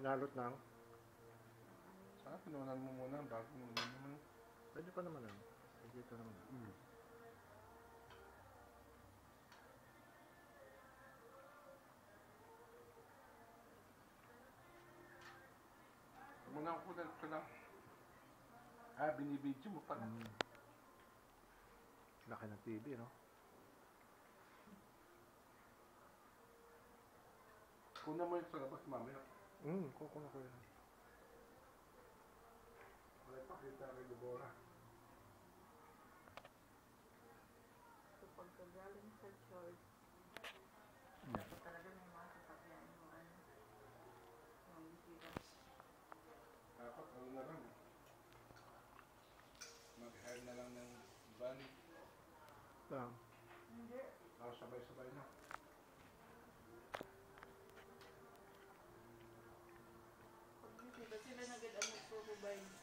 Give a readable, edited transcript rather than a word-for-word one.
Inalot ng? Sana pinunan mo muna bago mo naman. Pwede pa naman ano. Dito naman. Muna ako ka lang. Binibidyo mo pala. Laki ng TV, no? Kuna mo yun sa labas mamaya. Kukuha ko yun. Wala pa kita kay Deborah. So pagkagaling sa church, dapat talaga may mga sasakyan yung ano, yung bisita. Dapat ano na lang. Mag-hire na lang ng van. Hindi. Sabay-sabay na. Pag bisita sila nagad ang magprovide.